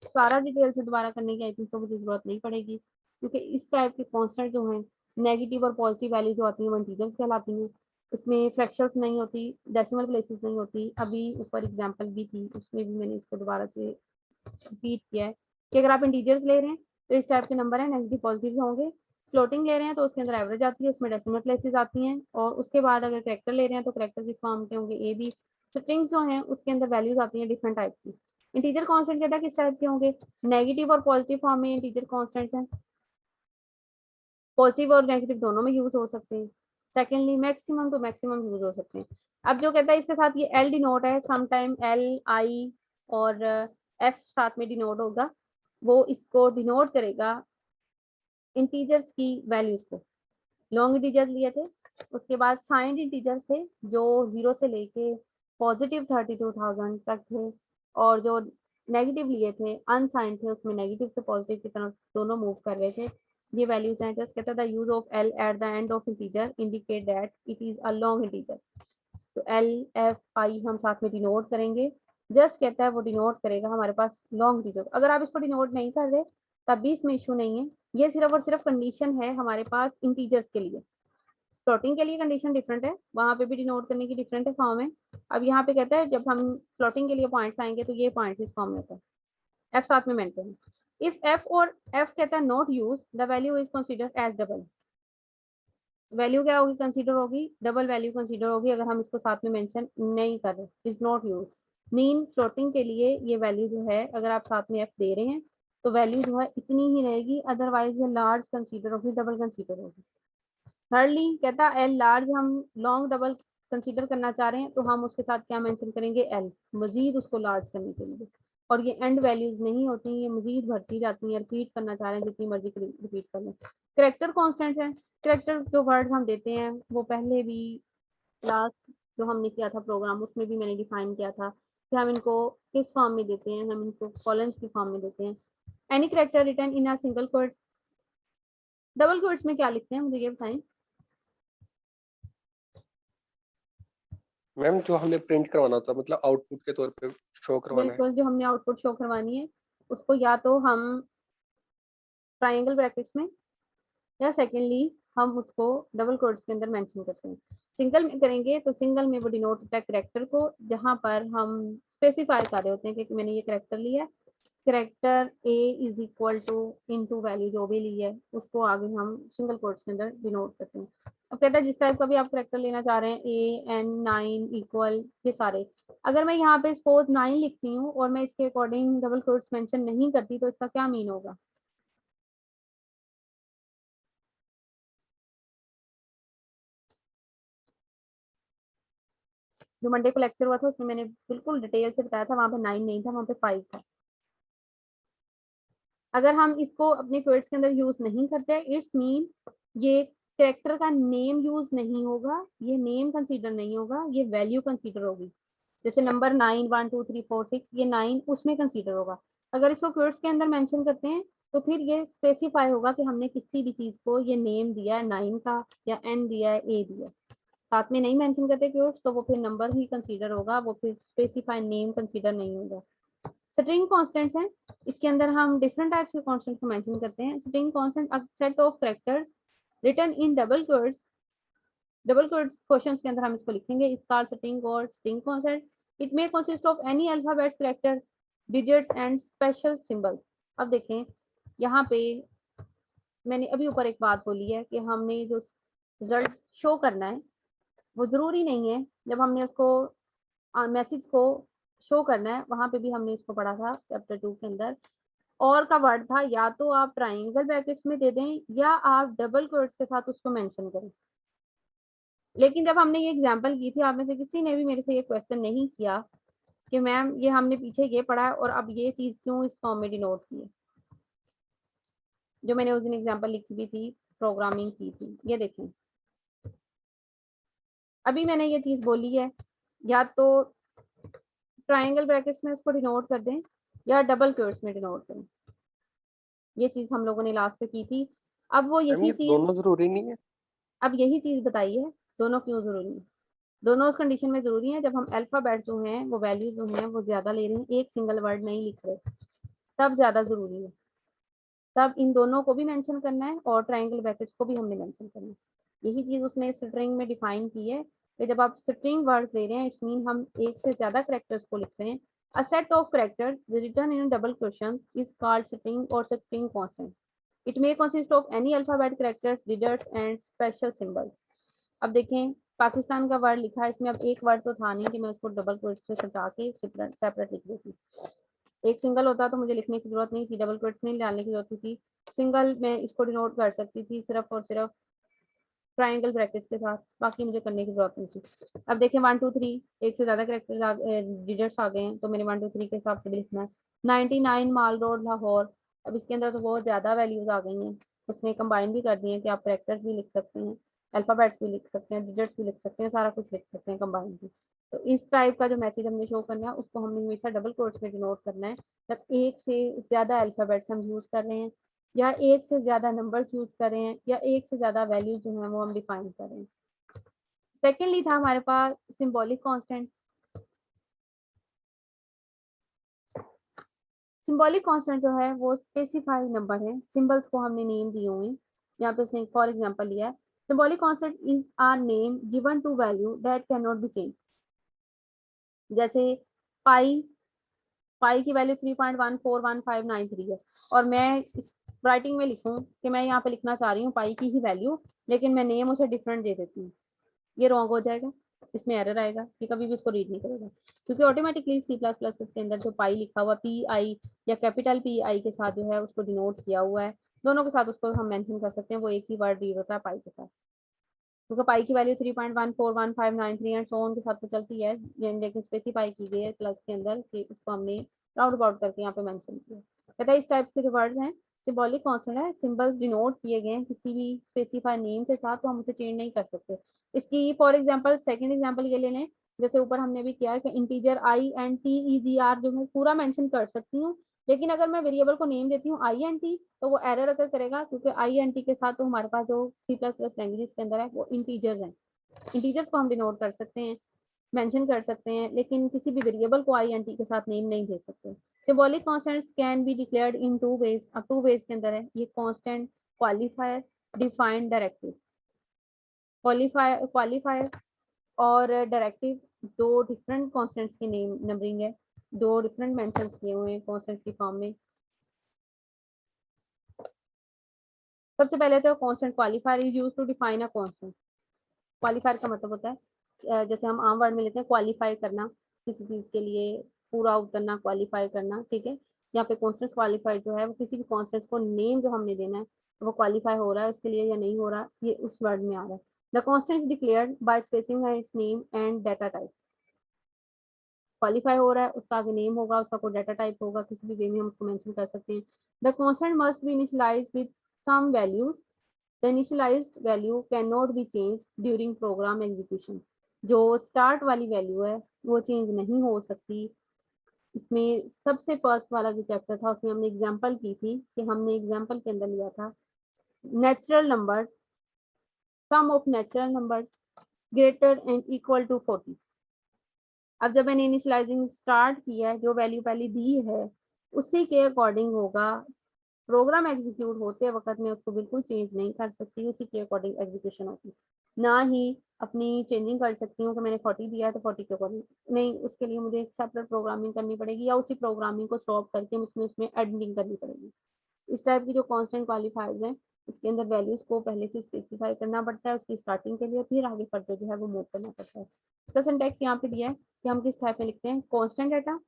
सारा डिटेल से दोबारा करने की आई थिंक तो मुझे जरूरत नहीं पड़ेगी क्योंकि इस टाइप के कॉन्स्टेंट जो हैं नेगेटिव और पॉजिटिव वैल्यू जो आती हैं वो इंटीजर्स कहलाती हैं। इसमें फ्रैक्शंस नहीं होती, डेसिमल प्लेसेस नहीं होती। अभी ऊपर एग्जांपल भी थी उसमें भी मैंने इसको दोबारा से रिपीट किया है कि अगर आप इंटीजर्स ले रहे हैं तो इस टाइप के नंबर है नेगेटिव पॉजिटिव होंगे। फ्लोटिंग ले रहे हैं तो उसके अंदर एवरेज आती है, उसमें डेसिमल प्लेसेस आती हैं। और उसके बाद अगर करेक्टर ले रहे हैं तो करेक्टर किस फॉर्म के होंगे ए बी। स्ट्रिंग्स जो हैं उसके अंदर वैल्यूज आती हैं डिफरेंट टाइप की। इंटीजर कांस्टेंट कहता है किस टाइप के होंगे, नेगेटिव और पॉजिटिव फॉर्म में इंटीजर कांस्टेंट्स हैं, पॉजिटिव और नेगेटिव दोनों में यूज हो सकते हैं। Secondly maximum to maximum use हो सकते हैं। अब जो कहता है इसके साथ ये एल डिनोट है, समटाइम एल आई और एफ साथ में डिनोट होगा, वो इसको डिनोट करेगा इंटीजर्स की वैल्यूज को। लॉन्ग इंटीजर्स लिए थे, उसके बाद साइंड इंटीजर्स थे जो 0 से लेके पॉजिटिव 32,000 तक थे, और जो नेगेटिव लिए थे अनसाइंड थे उसमें नेगेटिव से पॉजिटिव की तरफ दोनों मूव कर रहे थे। ये वैल्यूज हैं। जस्ट कहता है use of L at the end of integer indicate that it is a long integer. तो एल एफ आई हम साथ में डिनोट करेंगे। जस्ट कहता है वो डिनोट करेगा हमारे पास लॉन्ग इंटीजर। अगर आप इसको डिनोट नहीं कर रहे तब भी इसमें इशू नहीं है। ये सिर्फ और सिर्फ कंडीशन है हमारे पास इंटीजर्स के लिए। प्लॉटिंग के लिए कंडीशन डिफरेंट है, वहां पे भी डिनोट करने की डिफरेंट है फॉर्म है। अब यहाँ पे कहता है जब हम प्लॉटिंग के लिए पॉइंट्स आएंगे तो ये पॉइंट्स इस फॉर्म में होता है। एफ साथ में मेंशन है। इफ एफ और एफ कहता है not use the value is considered as double. Value क्या होगी, कंसीडर होगी, डबल वैल्यू कंसीडर होगी अगर हम इसको साथ में मेंशन नहीं कर रहे। Is not use mean floating के लिए ये वैल्यू जो है अगर आप साथ में एफ दे रहे हैं तो वैल्यू जो है इतनी ही रहेगी, अदरवाइज ये लार्ज कंसीडर होगी, डबल कंसीडर होगी। थर्डली कहता एल लार्ज हम लॉन्ग डबल कंसीडर करना चाह रहे हैं तो हम उसके साथ क्या मेंशन करेंगे, एल मजीद उसको लार्ज करने के लिए। और ये एंड वैल्यूज नहीं होती, ये मजीद भरती जाती हैं। रिपीट करना चाह रहे हैं जितनी मर्जी रिपीट कर लें। करेक्टर कॉन्स्टेंट्स हैं। करेक्टर जो वर्ड हम देते हैं वो पहले भी लास्ट जो हमने किया था प्रोग्राम उसमें भी मैंने डिफाइन किया था कि हम इनको किस फॉर्म में देते हैं, हम इनको कॉलम्स की फॉर्म में देते हैं। Any character written in a single quotes. Double quotes में क्या लिखते हैं मुझे ये बताएं। मैम जो हमने प्रिंट करवाना होता है मतलब आउटपुट के तौर पे शो करवाना है। बिल्कुल, जो हमने आउटपुट शो करवानी है उसको या तो हम ट्राइंगल ब्रैकेट्स में या सेकेंडली हम उसको डबल कोट्स के अंदर मेंशन करते हैं। सिंगल में करेंगे तो सिंगल में वो डिनोट होता है करेक्टर को, जहां पर हम स्पेसिफाई कर रहे होते हैं कि मैंने ये करेक्टर लिया है, character a is equal to into value जो भी ली है उसको आगे हम सिंगल कोट्स के अंदर डिनोट करते हैं। अब कहता है जिस टाइप का भी आप करेक्टर लेना चाह रहे हैं, ए एन 9 इक्वल ये सारे, अगर मैं यहाँ पे सपोज 9 लिखती हूँ और मैं इसके अकॉर्डिंग डबल कोट्स मेंशन नहीं करती तो इसका क्या मीन होगा। जो मंडे को लेक्चर हुआ था उसमें मैंने बिल्कुल डिटेल से बताया था, वहां पे 9 नहीं था, वहां पे 5 था। अगर हम इसको अपने कोड्स के अंदर यूज नहीं करते इट्स मीन ये कैरेक्टर का नेम यूज नहीं होगा, ये नेम कंसीडर नहीं होगा, ये वैल्यू कंसीडर होगी। जैसे नंबर 9 1 2 3 4 6 ये 9 उसमें कंसीडर होगा। अगर इसको कोड्स के अंदर मेंशन करते हैं तो फिर ये स्पेसिफाई होगा कि हमने किसी भी चीज को ये नेम दिया है 9 का या एन दिया है ए दिया है। साथ में नहीं मेंशन करते कोड्स तो वो फिर नंबर ही कंसीडर होगा, वो फिर स्पेसिफाई नेम कंसीडर नहीं होगा। स्ट्रिंग कॉन्स्टेंट्स हैं, इसके अंदर हम डिफरेंट टाइप्स के कॉन्स्टेंट को मेंशन करते हैं। String constant a set of characters written in double quotes. Double quotes questions के अंदर हम इसको लिखेंगे इस कॉल्ड स्ट्रिंग और string constant. It may consist of any alphabets characters digits and special symbols. अब देखें यहाँ पे मैंने अभी ऊपर एक बात बोली है कि हमने जो रिजल्ट शो करना है वो जरूरी नहीं है जब हमने उसको मैसेज को शो करना है, वहां पे भी हमने इसको पढ़ा था चैप्टर 2 के अंदर। और का वर्ड था या तो आप ट्राइंगल ब्रैकेट्स में दे दें या आप डबल कोट्स के साथ उसको मेंशन करें। लेकिन जब हमने ये एग्जांपल की थी आप में से किसी ने भी मेरे से ये क्वेश्चन नहीं किया कि मैम ये हमने पीछे ये पढ़ा है और अब ये चीज क्यों इस फॉर्म में डिनोट की है। जो मैंने उस दिन एग्जाम्पल लिखी भी थी, प्रोग्रामिंग की थी, ये देखें अभी मैंने ये चीज बोली है या तो ट्राइंगल ब्रैकेट्स में उसको डिनोट कर दें या डबल कोट्स में डिनोट करें। ये चीज हम लोगों ने लास्ट पे की थी। अब वो मैम यही ये चीज दोनों जरूरी नहीं है। अब यही चीज बताई है दोनों क्यों जरूरी है। दोनों उस कंडीशन में जरूरी है जब हम अल्फाबेट जो हैं वो वैल्यूज जो हैं वो ज्यादा ले रहे हैं, एक सिंगल वर्ड नहीं लिख रहे, तब ज्यादा जरूरी है। तब इन दोनों को भी मेंशन करना है और ट्राइंगल ब्रैकेट्स को भी हमने मेंशन करना है। यही चीज उसने स्ट्रिंग में डिफाइन की है कि जब आप स्ट्रिंग वर्ड्स ले रहे हैं इट्स मीन हम एक से ज्यादा कैरेक्टर्स को लिख रहे हैं। A set of characters written in double questions is called string और string constant. It may consist of any alphabet characters digits and special symbols. अब देखें पाकिस्तान का वर्ड लिखा है, इसमें अब एक वर्ड तो था नहीं कि मैं उसको डबल कोट्स से हटा के सेपरेट लिख देती। एक सिंगल होता तो मुझे लिखने की जरूरत नहीं थी, डबल कोट्स नहीं डालने की जरूरत थी। सिंगल में इसको डिनोट कर सकती थी सिर्फ और सिर्फ ट्राइंगल ब्रैकेट्स के साथ, बाकी मुझे करने की जरूरत नहीं थी। अब देखें 1 2 3 एक से ज्यादा कैरेक्टर डिजिट्स आ गए हैं तो मैंने 1 2 3 के हिसाब से भी लिखना है। 99 माल रोड लाहौर, अब इसके अंदर तो बहुत ज्यादा वैल्यूज आ गई हैं, उसने कंबाइन भी कर दी है कि आप कैरेक्टर्स भी लिख सकते हैं, अल्फाबेट्स भी लिख सकते हैं, डिजिट्स भी लिख सकते हैं, सारा कुछ लिख सकते हैं कंबाइन भी। तो इस टाइप का जो मैसेज हमने शो करना है उसको हमने हमेशा डबल कोट्स में डिनोट करना है जब एक से ज्यादा अल्फाबेट्स हम यूज कर रहे हैं या एक से ज्यादा नंबर्स यूज करें या एक से ज्यादा वैल्यूज जो है वो हम डिफाइन करें। सेकेंडली था हमारे पास सिंबॉलिक कांस्टेंट। सिंबॉलिक कांस्टेंट जो है वो स्पेसिफाइड नंबर है, सिंबल्स को हमने नेम दिए हुए हैं। यहाँ पे उसने फॉर एग्जांपल लिया है, symbolic constant is a name given to value that can not be change. जैसे पाई, पाई की वैल्यू 3.141593 है और मैं राइटिंग में लिखूं कि मैं यहाँ पे लिखना चाह रही हूँ पाई की ही वैल्यू, लेकिन मैं नेम उसे डिफरेंट दे देती हूँ, ये रॉन्ग हो जाएगा, इसमें एरर आएगा, ये कभी भी उसको रीड नहीं करेगा, क्योंकि ऑटोमेटिकली सी प्लस प्लस के अंदर जो पाई लिखा हुआ पी आई या कैपिटल पी आई के साथ जो है उसको डिनोट किया हुआ है, दोनों के साथ उसको हम मेंशन कर सकते हैं, वो एक ही वर्ड रीड होता है पाई के साथ, क्योंकि पाई की वैल्यू 3.141593 एंड सो ऑन के साथ तो चलती है, लेकिन स्पेसिफाई की गई है प्लस के अंदर कि उसको हमने राउंड अबाउट करके यहाँ पे मेंशन किया। कहता है इस टाइप के जो वर्ड्स हैं सिंबॉलिक कांस्टेंट है, सिंबल्स डिनोट किए गए हैं किसी भी स्पेसिफाई नेम के साथ, तो हम उसे चेंज नहीं कर सकते। इसकी फॉर एग्जांपल सेकंड एग्जांपल ये ले लें, जैसे ऊपर हमने भी किया है कि integer I N T E G R जो है पूरा मेंशन कर सकती हूँ, लेकिन अगर मैं वेरिएबल को नेम देती हूँ आई एन टी तो वो एरर अगर करेगा, क्योंकि आई एन टी के साथ तो हमारे पास जो सी प्लस प्लस लैंग्वेज के अंदर है वो इंटीजर्स हैं, इंटीजर्स को हम डिनोट कर सकते हैं, मेंशन कर सकते हैं, लेकिन किसी भी वेरिएबल को आई एन टी के साथ नेम नहीं दे सकते। Symbolic constants can be declared in two ways, अब टू वेज के अंदर है ये constant qualifier defined directive. Qualifier और डायरेक्टिव दो डिफरेंट कांस्टेंट्स की नेम नंबरिंग है, दो डिफरेंट मेंशंस किए हुए हैं कांस्टेंट्स की फॉर्म में। सबसे पहले तो constant qualifier is used to define a constant. Qualifier का मतलब होता है जैसे हम आम वर्ड में लेते हैं क्वालिफाई करना, किसी चीज के लिए पूरा उतरना, क्वालिफाई करना, ठीक है। यहाँ पे कांस्टेंट क्वालिफाई जो है वो किसी भी कांस्टेंट को नेम जो हमने देना है वो क्वालिफाई हो रहा है उसके लिए या नहीं हो रहा, ये उस वर्ड में आ रहा है। The constant is declared by specifying it's name and data type. Qualify हो रहा है उसका आगे नेम होगा, उसका कोई डाटा टाइप होगा, किसी भी वे में हम उसको मेंशन कर सकते हैं। The constant must be initialized with some values, the initialized value can not be change during program execution. जो स्टार्ट वाली वैल्यू है वो चेंज नहीं हो सकती। इसमें सबसे फर्स्ट वाला जो चैप्टर था उसमें हमने एग्जांपल की थी कि हमने एग्जांपल के अंदर लिया था natural numbers, sum of natural numbers greater and equal to 40। अब जब मैंने इनिशियलाइजिंग स्टार्ट किया है जो वैल्यू पहले दी है उसी के अकॉर्डिंग होगा, प्रोग्राम एग्जीक्यूट होते वक्त मैं उसको बिल्कुल चेंज नहीं कर सकती, उसी के अकॉर्डिंग एग्जीक्यूशन होती, ना ही अपनी चेंजिंग कर सकती हूँ कि मैंने 40 दिया है तो 40 के अकॉर्डिंग नहीं, उसके लिए मुझे एक सेपरेट प्रोग्रामिंग करनी पड़ेगी या उसी प्रोग्रामिंग को स्टॉप करके उसमें एडिटिंग करनी पड़ेगी। इस टाइप की जो कांस्टेंट क्वालिफायर्स हैं उसके अंदर वैल्यूज को पहले से स्पेसिफाई करना पड़ता है उसकी स्टार्टिंग के लिए, फिर आगे फर्दर जो है वो मूव करना पड़ता है। इसका सिंटैक्स यहाँ पे दिया है कि हम किस टाइप में लिखते हैं, कांस्टेंट डाटा,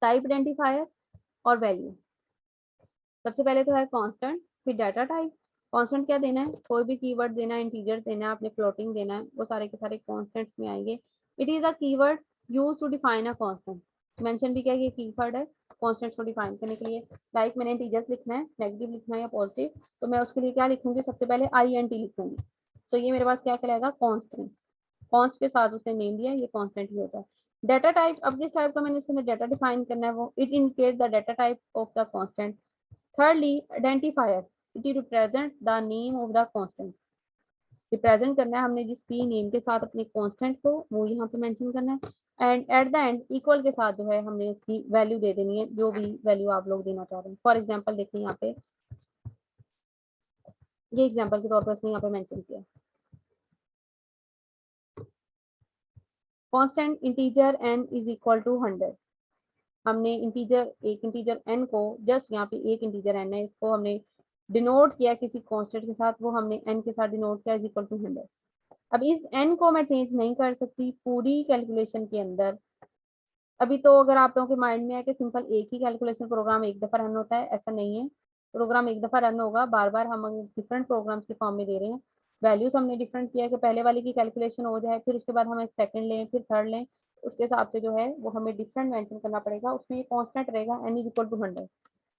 टाइप आइडेंटिफायर और वैल्यू। सबसे पहले तो है कांस्टेंट, फिर डाटा टाइप। कांस्टेंट क्या देना है, कोई भी कीवर्ड देना है, इंटीजर देना है, आपने फ्लोटिंग देना है, वो सारे के सारे कांस्टेंट्स में आएंगे। It is a keyword used to define a constant. Mention भी क्या है, ये कीवर्ड है कांस्टेंट्स को डिफाइन करने के लिए। लाइक मैंने इंटीजर्स लिखना है, नेगेटिव लिखना है या पॉजिटिव, तो मैं उसके लिए क्या लिखूंगी, सबसे पहले आई एन टी लिखूंगी, तो ये मेरे पास क्या कहलाएगा, कांस्टेंट। कॉन्स्ट के साथ उसने नेम दिया, ये कांस्टेंट ही होता है। डाटा टाइप, अब जिस टाइप का मैंने इसमें डाटा डिफाइन करना है वो it indicate the data type of the constant. Thirdly, identifier. It represents the name of the constant. Represent करना है हमने जिस भी नेम के साथ अपने कांस्टेंट को, वो यहाँ पे मेंशन करना है। And at the end equal के साथ जो है हमने उसकी वैल्यू दे देनी है, जो भी वैल्यू आप लोग देना चाह रहे हैं। फॉर एग्जांपल देखिए यहाँ पे, ये एग्जांपल के तौर पर उसने यहाँ पे मेंशन किया constant integer n is equal to 100। हमने इंटीजर, एक इंटीजर n को, जस्ट यहाँ पे एक इंटीजर n है, इसको हमने डिनोट किया किसी कांस्टेंट के साथ, वो हमने n के साथ डिनोट किया इज इक्वल टू 100। अब इस n को मैं चेंज नहीं कर सकती पूरी कैलकुलेशन के अंदर। अभी तो अगर आप लोगों के माइंड में है कि सिंपल एक ही कैलकुलेशन प्रोग्राम एक दफा रन होता है, ऐसा नहीं है। प्रोग्राम एक दफा रन होगा, बार बार हम डिफरेंट प्रोग्राम्स के फॉर्म में दे रहे हैं, वैल्यूज हमने डिफरेंट किया कि पहले वाले की कैलकुलेशन हो जाए, फिर उसके बाद हम एक सेकंड लें, फिर थर्ड लें, उसके हिसाब से जो है वो हमें डिफरेंट मेंशन करना पड़ेगा। उसमें कांस्टेंट रहेगा n इज इक्वल टू 100।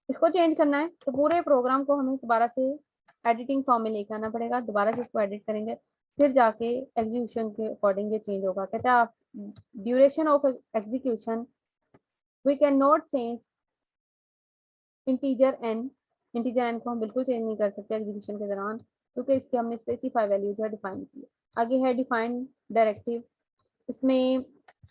इसको चेंज करना है तो पूरे प्रोग्राम को हमें दोबारा से एडिटिंग फॉर्म में लेके आना पड़ेगा, दोबारा से इसको एडिट करेंगे, फिर जाके एग्जीक्यूशन के अकॉर्डिंग ये चेंज होगा। कहते हैं आप duration of execution we can not change integer n integer N को हम बिल्कुल चेंज नहीं कर सकते एग्जीक्यूशन के दौरान, क्योंकि इसके हमने स्पेसिफाई वैल्यू जो है डिफाइन की है। आगे है डिफाइन डायरेक्टिव। इसमें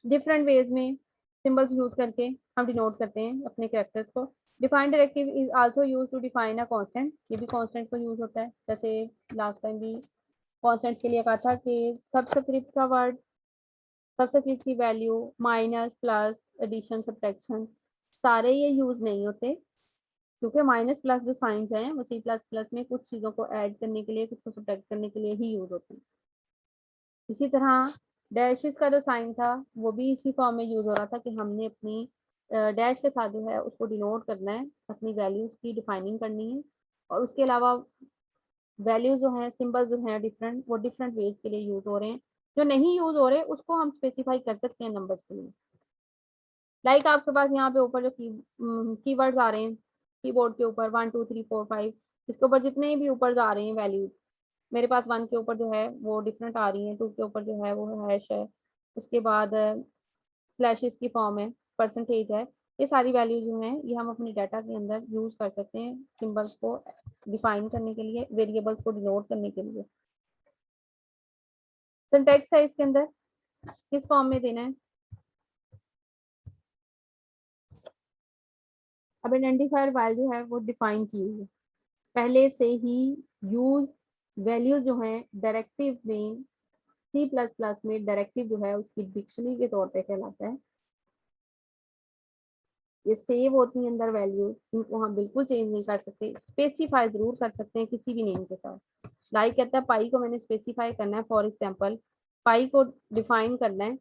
डिफरेंट वेज में सिंबल्स यूज करके हम डिनोट करते हैं अपने कैरेक्टर्स को। Define directive is also use to define a constant, ये भी कांस्टेंट को यूज होता है। जैसे लास्ट टाइम भी कांस्टेंट्स के लिए कहा था कि सबस्क्रिप्ट का वर्ड, सबस्क्रिप्ट की value, minus, plus, addition, subtraction, सारे ये यूज नहीं होते, क्योंकि माइनस प्लस जो साइंस हैं वो सी प्लस प्लस में कुछ चीज़ों को ऐड करने के लिए, कुछ को सब्ट्रैक्ट करने के लिए ही यूज होते हैं। इसी तरह डैशेस का जो साइन था वो भी इसी फॉर्म में यूज हो रहा था कि हमने अपनी डैश के साथ जो है उसको डिनोट करना है, अपनी वैल्यूज की डिफाइनिंग करनी है। और उसके अलावा वैल्यूज जो हैं, सिंबल जो हैं डिफरेंट, वो डिफरेंट वेज के लिए यूज हो रहे हैं। जो नहीं यूज हो रहे उसको हम स्पेसिफाई कर सकते हैं नंबर्स के लिए। लाइक आपके पास यहाँ पे ऊपर जो कीवर्ड्स आ रहे हैं कीबोर्ड के ऊपर 1 2 3 4 5, इसके ऊपर जितने भी ऊपर आ रहे हैं वैल्यूज, मेरे पास 1 के ऊपर जो है वो डिफरेंट आ रही हैं, 2 के ऊपर जो है वो हैश है, उसके बाद स्लैशेस की फॉर्म है, परसेंटेज है। ये सारी वैल्यूज जो हैं ये हम अपने डाटा के अंदर यूज कर सकते हैं सिंबल्स को डिफाइन करने के लिए, वेरिएबल्स को डिनोट करने के लिए। सिंटैक्स है इसके अंदर किस फॉर्म में देना है। अब आइडेंटिफायर वाइल जो है वो डिफाइन की हुई है पहले से ही। यूज वैल्यूज जो है डायरेक्टिव में, सी प्लस प्लस में डायरेक्टिव जो है उसकी डिक्शनरी के तौर पे कहलाता है। ये सेव होती है अंदर वैल्यूज, इनको हम बिल्कुल चेंज नहीं कर सकते, स्पेसिफाई जरूर कर सकते हैं किसी भी नेम के साथ। लाइक कहता है पाई को मैंने स्पेसिफाई करना है, फॉर एग्जांपल पाई को डिफाइन करना है,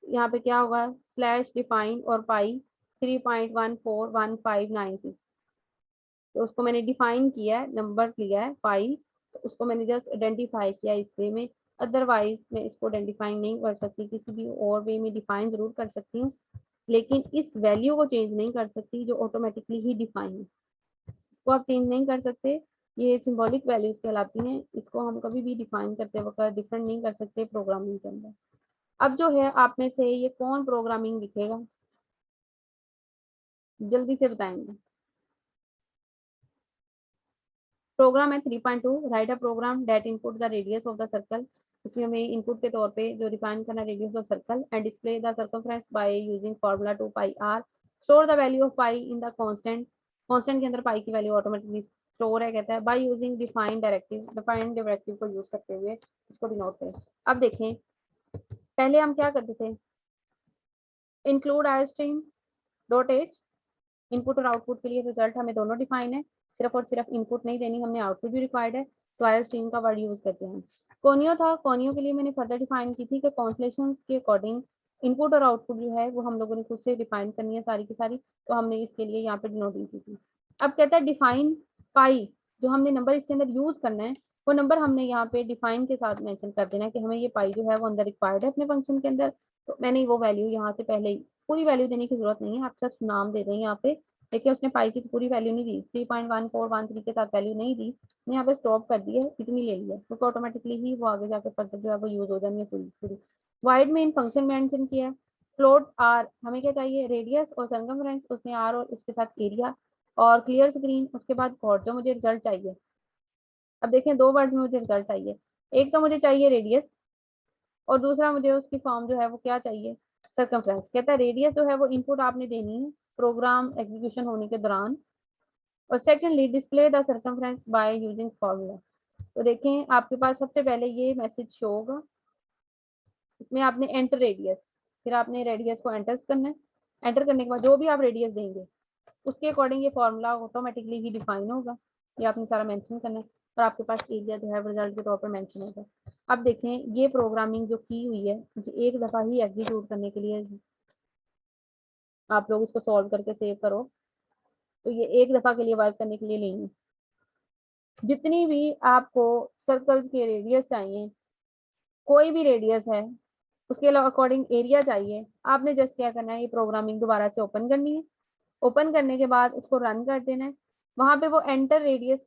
यहाँ पे क्या होगा स्लैश डिफाइन और पाई 3.141596, तो उसको मैंने डिफाइन किया है, नंबर लिया है पाई, तो उसको मैंने जस्ट आइडेंटिफाई किया इस वे में। अदरवाइज मैं इसको आइडेंटिफाई नहीं कर सकती, किसी भी और वे में डिफाइन जरूर कर सकती हूँ, लेकिन इस वैल्यू को चेंज नहीं कर सकती जो ऑटोमेटिकली ही डिफाइन है। इसको आप चेंज नहीं कर सकते, ये सिंबॉलिक वैल्यूज कहलाती हैं, इसको हम कभी भी डिफाइन करते वक्त डिफरेंट नहीं कर सकते प्रोग्रामिंग के अंदर। अब जो है आप में से ये कौन प्रोग्रामिंग लिखेगा, जल्दी से बताएंगे। प्रोग्राम है 3.2, write a program that input the radius of the circle. इसमें हमें इनपुट के तौर पे जो डिफाइन करना radius of circle and display the circumference by using formula 2 pi R. Store the value of pi in the constant, constant के अंदर पाई की वैल्यू ऑटोमेटिकली स्टोर है, कहता है by using define directive, define directive को use करते हुए इसको डिनोट करें। अब देखें पहले हम क्या करते थे, include I stream dot H, input और आउटपुट के लिए रिजल्ट हमें दोनों डिफाइन है, सिर्फ और सिर्फ इनपुट नहीं देनी, हमने आउटपुट भी रिक्वायर्ड है, तो आई स्ट्रीम का वर्ड यूज करते हैं। कोनियो था, कोनियो के लिए मैंने फर्दर डिफाइन की थी कि कॉन्स्टलेशंस के अकॉर्डिंग इनपुट और आउटपुट जो है वो हम लोगों ने खुद से डिफाइन करनी है सारी की सारी, तो हमने इसके लिए यहाँ पे डिनोटिंग की थी। अब कहता है डिफाइन पाई, जो हमने नंबर इसके अंदर यूज करना है वो नंबर हमने यहाँ पे डिफाइन के साथ मेंशन कर देना है कि हमें ये पाई जो है वो अंदर रिक्वायर्ड है अपने फंक्शन के अंदर। तो मैंने वो वैल्यू यहाँ से पहले ही, पूरी वैल्यू देने की जरूरत नहीं है, आप सिर्फ नाम दे दें यहाँ पे। देखिए उसने पाई की पूरी वैल्यू नहीं दी, 3.1413 के साथ वैल्यू नहीं दी, मैंने यहाँ पे स्टॉप कर दिया है, इतनी ले लिया, क्योंकि ऑटोमेटिकली ही वो आगे जाकर फर्दर जो है वो यूज हो जानी है पूरी पूरी। वाइड में इन फंक्शन मेंशन किया है, फ्लोट आर, हमें क्या चाहिए रेडियस और सर्कमफ्रेंस, उसने आर और उसके साथ एरिया, और क्लियर स्क्रीन, उसके बाद कोड जो मुझे रिजल्ट चाहिए। अब देखें दो वर्ड में मुझे रिजल्ट चाहिए, एक तो मुझे चाहिए रेडियस और दूसरा मुझे उसकी फॉर्म जो है वो क्या चाहिए सर्कमफ्रेंस। कहता है रेडियस जो है वो इनपुट आपने देनी है प्रोग्राम एग्जीक्यूशन होने के दौरान, और secondly display the circumference by using formula. तो देखें आपके पास सबसे पहले ये मैसेज शो होगा, इसमें आपने एंटर रेडियस, फिर आपने रेडियस को एंटर करना है, एंटर करने के बाद जो भी आप रेडियस देंगे उसके अकॉर्डिंग ये फॉर्मूला ऑटोमेटिकली ही डिफाइन होगा, ये आपने सारा मेंशन करना है, और आपके पास एरिया जो है रिजल्ट के तौर पर मेंशन होगा। अब देखें ये प्रोग्रामिंग जो की हुई है मुझे एक दफ़ा ही एग्जीक्यूट करने के लिए, आप लोग इसको सॉल्व करके सेव करो, तो ये एक दफ़ा के लिए वर्क करने के लिए नहीं है। जितनी भी आपको सर्कल्स के रेडियस चाहिए, कोई भी रेडियस है उसके अकॉर्डिंग एरिया चाहिए, आपने जस्ट क्या करना है, ये प्रोग्रामिंग दोबारा से ओपन करनी है, ओपन करने के बाद उसको रन कर देना है, वहाँ पे वो एंटर रेडियस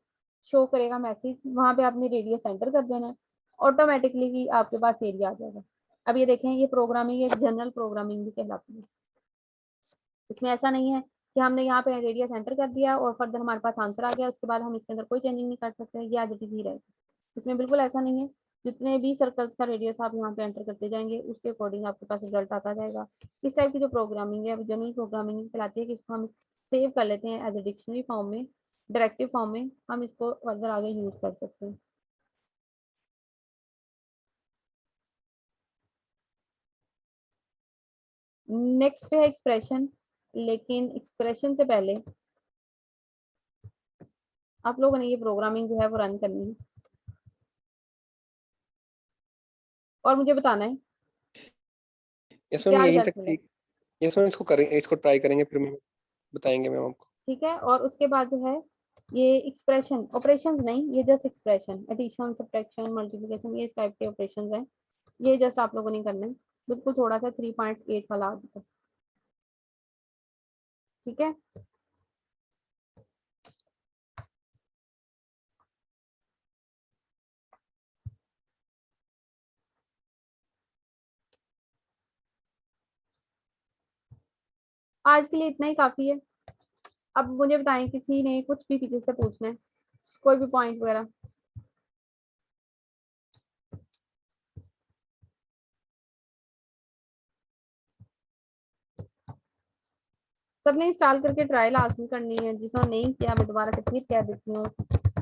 शो करेगा मैसेज, वहाँ पे आपने रेडियस एंटर कर देना है, ऑटोमेटिकली ही आपके पास एरिया आ जाएगा। अब ये देखें ये प्रोग्रामिंग एक जनरल प्रोग्रामिंग भी कहलाती है, इसमें ऐसा नहीं है कि हमने यहाँ पे रेडियस एंटर कर दिया और फर्दर हमारे पास आंसर आ गया, उसके बाद हम इसके अंदर कोई चेंजिंग नहीं कर सकते, ये एज इट इज ही रहेगा। इसमें बिल्कुल ऐसा नहीं है, जितने भी सर्कल्स का रेडियस आप यहाँ पे एंटर करते जाएंगे उसके अकॉर्डिंग आपके पास रिजल्ट आता जाएगा। इस टाइप की जो प्रोग्रामिंग है जनरल प्रोग्रामिंग कहलाती है कि इसको हम सेव कर लेते हैं एज ए डिक्शनरी फॉर्म में, डायरेक्टिव फॉर्म में, हम इसको फर्दर आगे यूज कर सकते हैं। नेक्स्ट पे है एक्सप्रेशन, लेकिन एक्सप्रेशन से पहले आप लोगों ने ये प्रोग्रामिंग जो है वो रन करनी है और मुझे बताना है इसमें क्या हम यहीं रिजल्ट तक मिला। इसमें इसको ट्राई करेंगे, फिर मैं बताएंगे मैम आपको। ठीक है, और उसके बाद जो है ये एक्सप्रेशन, ऑपरेशंस नहीं, ये just expression, addition, subtraction, multiplication, ये इस टाइप के ऑपरेशंस हैं, ये जस्ट आप लोगों ने करना है, बिल्कुल थोड़ा सा 3.8 वाला आ जाता है। ठीक है, आज के लिए इतना ही काफी है। अब मुझे बताएं किसी ने कुछ भी पीछे से पूछना है, कोई भी पॉइंट वगैरह। सबने इंस्टॉल करके ट्राई लाजमी करनी है, जिसने नहीं किया मैं दोबारा से फिर कह देती हूँ,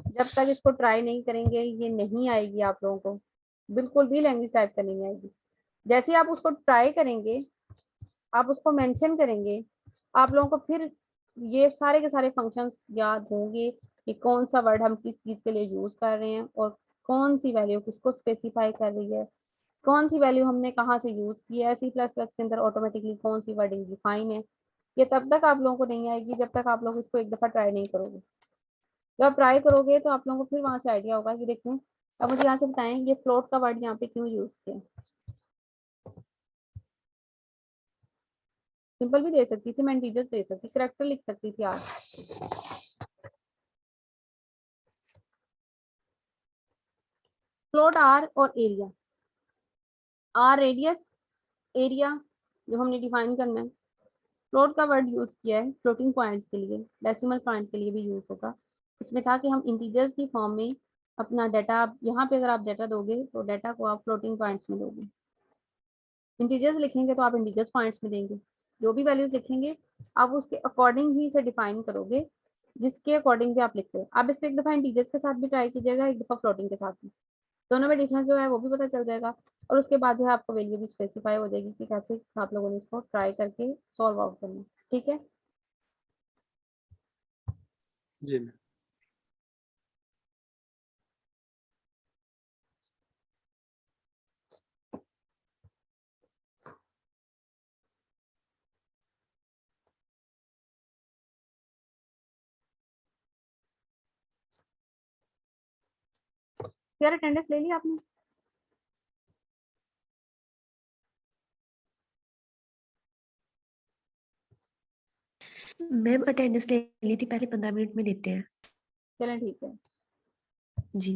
जब तक इसको ट्राई नहीं करेंगे ये नहीं आएगी आप लोगों को, बिल्कुल भी लैंग्वेज टाइप करनी नहीं आएगी। जैसे आप उसको ट्राई करेंगे, आप उसको मेंशन करेंगे, आप लोगों को फिर ये सारे के सारे फंक्शंस याद होंगे कि कौन सा वर्ड हम किस चीज़ के लिए यूज़ कर रहे हैं और कौन सी वैल्यू किसको स्पेसिफाई कर रही है, कौन सी वैल्यू हमने कहाँ से यूज़ की है। C++ के अंदर ऑटोमेटिकली कौन सी वर्डिंग डिफाइन है, ये तब तक आप लोगों को नहीं आएगी जब तक आप लोग इसको एक दफ़ा ट्राई नहीं करोगे। जब आप ट्राई करोगे तो आप लोगों को फिर वहाँ से आइडिया होगा कि देखें, अब मुझे यहाँ से बताएं ये फ्लोट का वर्ड यहाँ पे क्यों यूज़ किया। सिंपल भी दे सकती थी, मैं इंटीजर दे सकती, करैक्टर लिख सकती थी। आज फ्लोट आर और एरिया, आर रेडियस, एरिया जो हमने डिफाइन करना है। फ्लोट का वर्ड यूज किया है फ्लोटिंग पॉइंट्स के लिए, डेसिमल पॉइंट के लिए भी यूज होगा। इसमें था कि हम इंटीजर्स की फॉर्म में अपना डाटा, यहाँ पे अगर आप डाटा दोगे तो डाटा को आप फ्लोटिंग पॉइंट्स में दोगे, इंटीजर्स लिखेंगे तो आप इंटीजर्स पॉइंट्स में देंगे, जो भी वैल्यूज लिखेंगे आप उसके अकॉर्डिंग ही इसे डिफाइन करोगे, जिसके अकॉर्डिंग भी आप लिखते हो। आप इस पर एक दफ़ा इंटीजर्स के साथ भी ट्राई कीजिएगा, एक दफ़ा फ्लोटिंग के साथ भी, दोनों में डिफरेंस जो है वो भी पता चल जाएगा। और उसके बाद जो है आपको वैल्यू भी स्पेसिफाई हो जाएगी कि कैसे आप लोगों ने इसको ट्राई करके सॉल्व आउट करना है। ठीक है, जी मैम। यार अटेंडेंस ले लिया आपने? मैम अटेंडेंस ले ली थी, पहले 15 मिनट में लेते हैं। चलें ठीक है। जी।